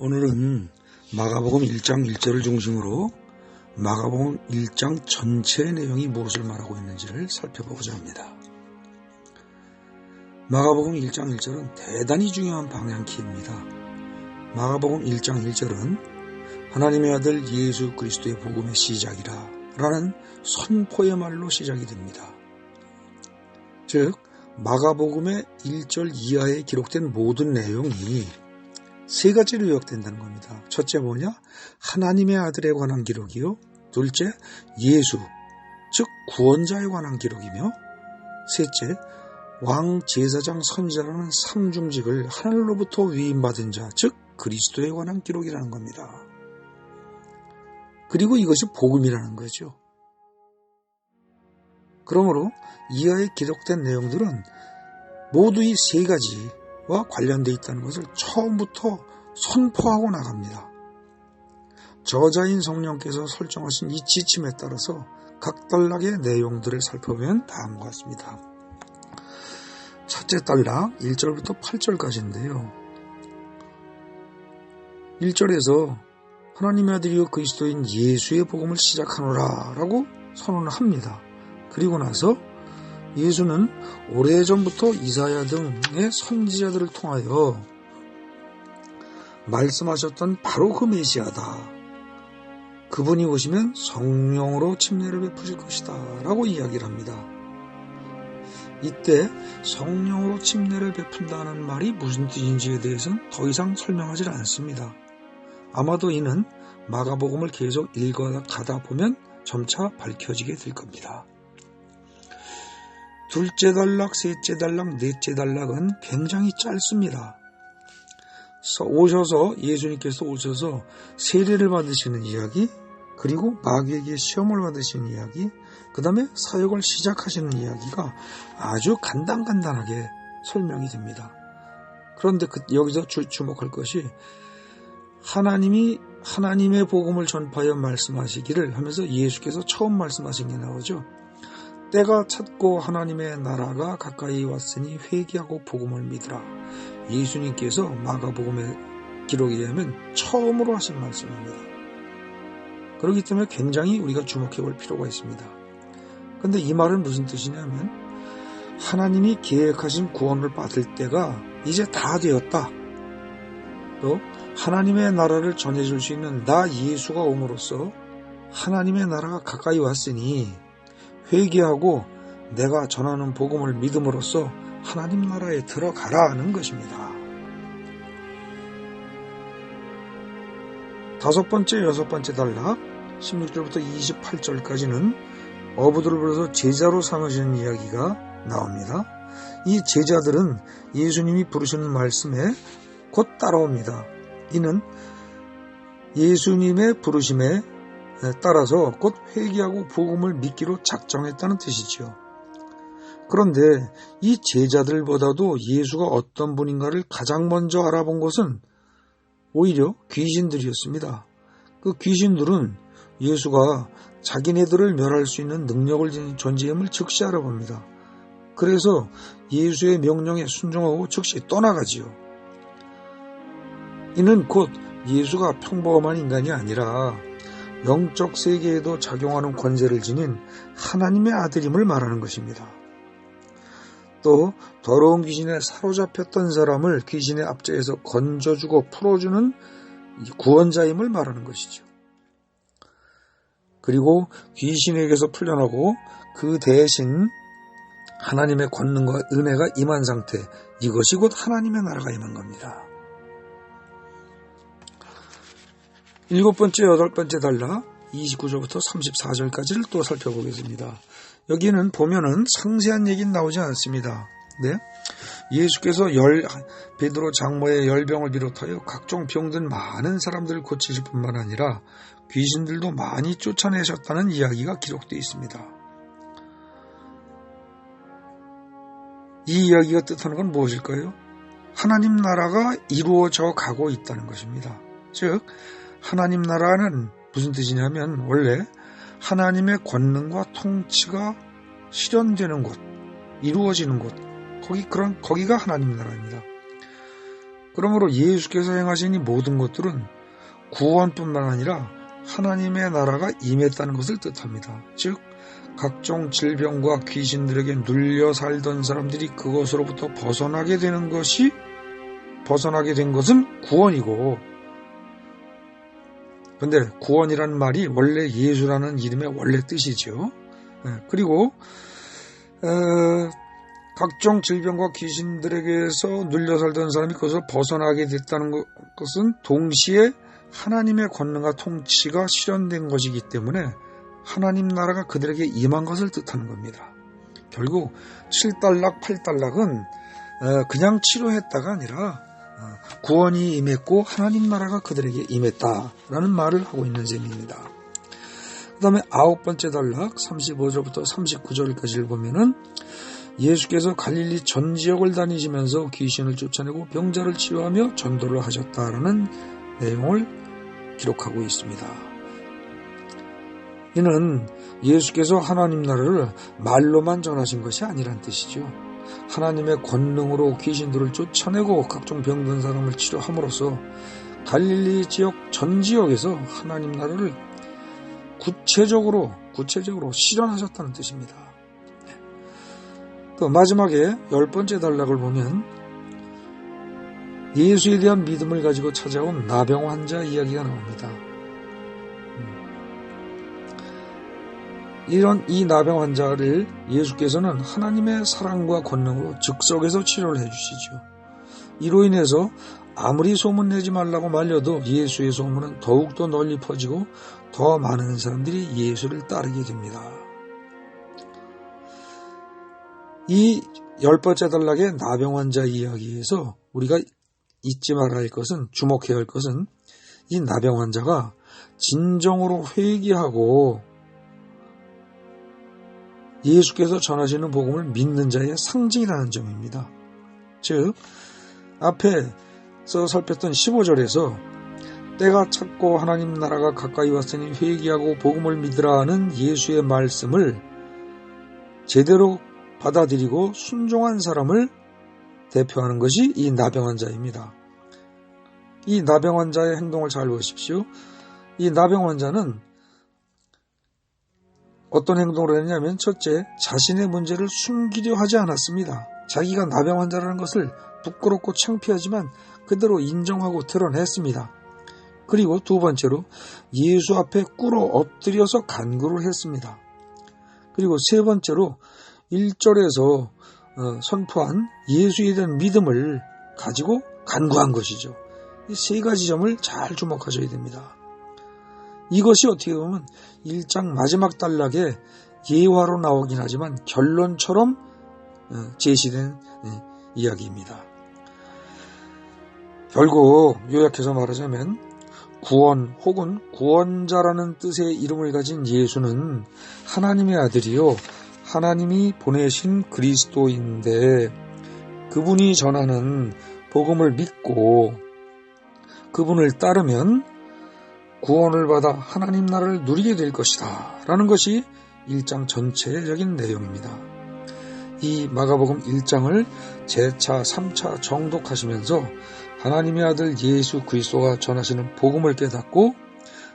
오늘은 마가복음 1장 1절을 중심으로 마가복음 1장 전체의 내용이 무엇을 말하고 있는지를 살펴보고자 합니다. 마가복음 1장 1절은 대단히 중요한 방향키입니다. 마가복음 1장 1절은 하나님의 아들 예수 그리스도의 복음의 시작이라 라는 선포의 말로 시작이 됩니다. 즉 마가복음의 1절 이하에 기록된 모든 내용이 세 가지로 요약된다는 겁니다. 첫째 뭐냐? 하나님의 아들에 관한 기록이요. 둘째, 예수, 즉 구원자에 관한 기록이며 셋째, 왕, 제사장, 선지자라는 삼중직을 하늘로부터 위임받은 자, 즉 그리스도에 관한 기록이라는 겁니다. 그리고 이것이 복음이라는 거죠. 그러므로 이하에 기록된 내용들은 모두 이 세 가지와 관련되어 있다는 것을 처음부터 선포하고 나갑니다. 저자인 성령께서 설정하신 이 지침에 따라서 각 단락의 내용들을 살펴보면 다음과 같습니다. 첫째 단락 1절부터 8절까지인데요. 1절에서 하나님의 아들이요 그리스도인 예수의 복음을 시작하노라 라고 선언을 합니다. 그리고 나서 예수는 오래전부터 이사야 등의 선지자들을 통하여 말씀하셨던 바로 그 메시아다. 그분이 오시면 성령으로 침례를 베푸실 것이다 라고 이야기를 합니다. 이때 성령으로 침례를 베푼다는 말이 무슨 뜻인지에 대해서는 더 이상 설명하지 않습니다. 아마도 이는 마가복음을 계속 읽어가다 보면 점차 밝혀지게 될 겁니다. 둘째 단락, 셋째 단락, 넷째 단락은 굉장히 짧습니다. 예수님께서 오셔서 세례를 받으시는 이야기, 그리고 마귀에게 시험을 받으시는 이야기, 그 다음에 사역을 시작하시는 이야기가 아주 간단하게 설명이 됩니다. 그런데 여기서 주목할 것이 하나님의 복음을 전파하여 말씀하시기를 하면서 예수께서 처음 말씀하신 게 나오죠. 때가 찼고 하나님의 나라가 가까이 왔으니 회개하고 복음을 믿으라. 예수님께서 마가복음의 기록에 의하면 처음으로 하신 말씀입니다. 그렇기 때문에 굉장히 우리가 주목해 볼 필요가 있습니다. 그런데 이 말은 무슨 뜻이냐면 하나님이 계획하신 구원을 받을 때가 이제 다 되었다. 또 하나님의 나라를 전해줄 수 있는 나 예수가 옴으로써 하나님의 나라가 가까이 왔으니 회개하고 내가 전하는 복음을 믿음으로써 하나님 나라에 들어가라는 것입니다. 다섯 번째, 여섯 번째 단락 16절부터 28절까지는 어부들을 불러서 제자로 삼으시는 이야기가 나옵니다. 이 제자들은 예수님이 부르시는 말씀에 곧 따라옵니다. 이는 예수님의 부르심에 따라서 곧 회개하고 복음을 믿기로 작정했다는 뜻이지요. 그런데 이 제자들보다도 예수가 어떤 분인가를 가장 먼저 알아본 것은 오히려 귀신들이었습니다. 그 귀신들은 예수가 자기네들을 멸할 수 있는 능력을 존재함을 즉시 알아봅니다. 그래서 예수의 명령에 순종하고 즉시 떠나가지요. 이는 곧 예수가 평범한 인간이 아니라 영적 세계에도 작용하는 권세를 지닌 하나님의 아들임을 말하는 것입니다. 또 더러운 귀신에 사로잡혔던 사람을 귀신의 압제에서 건져주고 풀어주는 구원자임을 말하는 것이죠. 그리고 귀신에게서 풀려나고 그 대신 하나님의 권능과 은혜가 임한 상태, 이것이 곧 하나님의 나라가 임한 겁니다. 일곱 번째, 여덟 번째 단락 29절부터 34절까지를 또 살펴보겠습니다. 여기는 보면은 상세한 얘기는 나오지 않습니다. 네? 예수께서 베드로 장모의 열병을 비롯하여 각종 병든 많은 사람들을 고치실 뿐만 아니라 귀신들도 많이 쫓아내셨다는 이야기가 기록되어 있습니다. 이 이야기가 뜻하는 건 무엇일까요? 하나님 나라가 이루어져 가고 있다는 것입니다. 즉 하나님 나라는 무슨 뜻이냐면 원래 하나님의 권능과 통치가 실현되는 곳, 이루어지는 곳, 거기가 하나님 나라입니다. 그러므로 예수께서 행하신 이 모든 것들은 구원뿐만 아니라 하나님의 나라가 임했다는 것을 뜻합니다. 즉 각종 질병과 귀신들에게 눌려 살던 사람들이 그것으로부터 벗어나게 된 것은 구원이고, 근데 구원이라는 말이 원래 예수라는 이름의 원래 뜻이죠. 그리고 각종 질병과 귀신들에게서 눌려 살던 사람이 그것을 벗어나게 됐다는 것은 동시에 하나님의 권능과 통치가 실현된 것이기 때문에 하나님 나라가 그들에게 임한 것을 뜻하는 겁니다. 결국 7달락, 8달락은 그냥 치료했다가 아니라 구원이 임했고 하나님 나라가 그들에게 임했다라는 말을 하고 있는 셈입니다. 그 다음에 9번째 단락 35절부터 39절까지를 보면은 예수께서 갈릴리 전 지역을 다니시면서 귀신을 쫓아내고 병자를 치료하며 전도를 하셨다라는 내용을 기록하고 있습니다. 이는 예수께서 하나님 나라를 말로만 전하신 것이 아니란 뜻이죠. 하나님의 권능으로 귀신들을 쫓아내고 각종 병든 사람을 치료함으로써 갈릴리 지역 전 지역에서 하나님 나라를 구체적으로 실현하셨다는 뜻입니다. 또 마지막에 10번째 단락을 보면 예수에 대한 믿음을 가지고 찾아온 나병 환자 이야기가 나옵니다. 이 나병 환자를 예수께서는 하나님의 사랑과 권능으로 즉석에서 치료를 해주시죠. 이로 인해서 아무리 소문내지 말라고 말려도 예수의 소문은 더욱더 널리 퍼지고 더 많은 사람들이 예수를 따르게 됩니다. 이 10번째 단락의 나병 환자 이야기에서 우리가 잊지 말아야 할 것은, 주목해야 할 것은 이 나병 환자가 진정으로 회개하고 예수께서 전하시는 복음을 믿는 자의 상징이라는 점입니다. 즉 앞에서 살폈던 15절에서 때가 찼고 하나님 나라가 가까이 왔으니 회개하고 복음을 믿으라 하는 예수의 말씀을 제대로 받아들이고 순종한 사람을 대표하는 것이 이 나병 환자입니다. 이 나병 환자의 행동을 잘 보십시오. 이 나병 환자는 어떤 행동을 했냐면, 첫째, 자신의 문제를 숨기려 하지 않았습니다. 자기가 나병 환자라는 것을 부끄럽고 창피하지만 그대로 인정하고 드러냈습니다. 그리고 두 번째로 예수 앞에 꿇어 엎드려서 간구를 했습니다. 그리고 세 번째로 1절에서 선포한 예수에 대한 믿음을 가지고 간구한 것이죠. 이 세 가지 점을 잘 주목하셔야 됩니다. 이것이 어떻게 보면 1장 마지막 단락에 예화로 나오긴 하지만 결론처럼 제시된 이야기입니다. 결국 요약해서 말하자면 구원 혹은 구원자라는 뜻의 이름을 가진 예수는 하나님의 아들이요 하나님이 보내신 그리스도인데, 그분이 전하는 복음을 믿고 그분을 따르면 구원을 받아 하나님 나라를 누리게 될 것이다 라는 것이 1장 전체적인 내용입니다. 이 마가복음 1장을 재차 3차 정독하시면서 하나님의 아들 예수 그리스도가 전하시는 복음을 깨닫고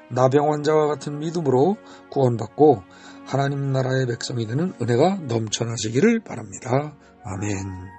나병 환자와 같은 믿음으로 구원받고 하나님 나라의 백성이 되는 은혜가 넘쳐나시기를 바랍니다. 아멘.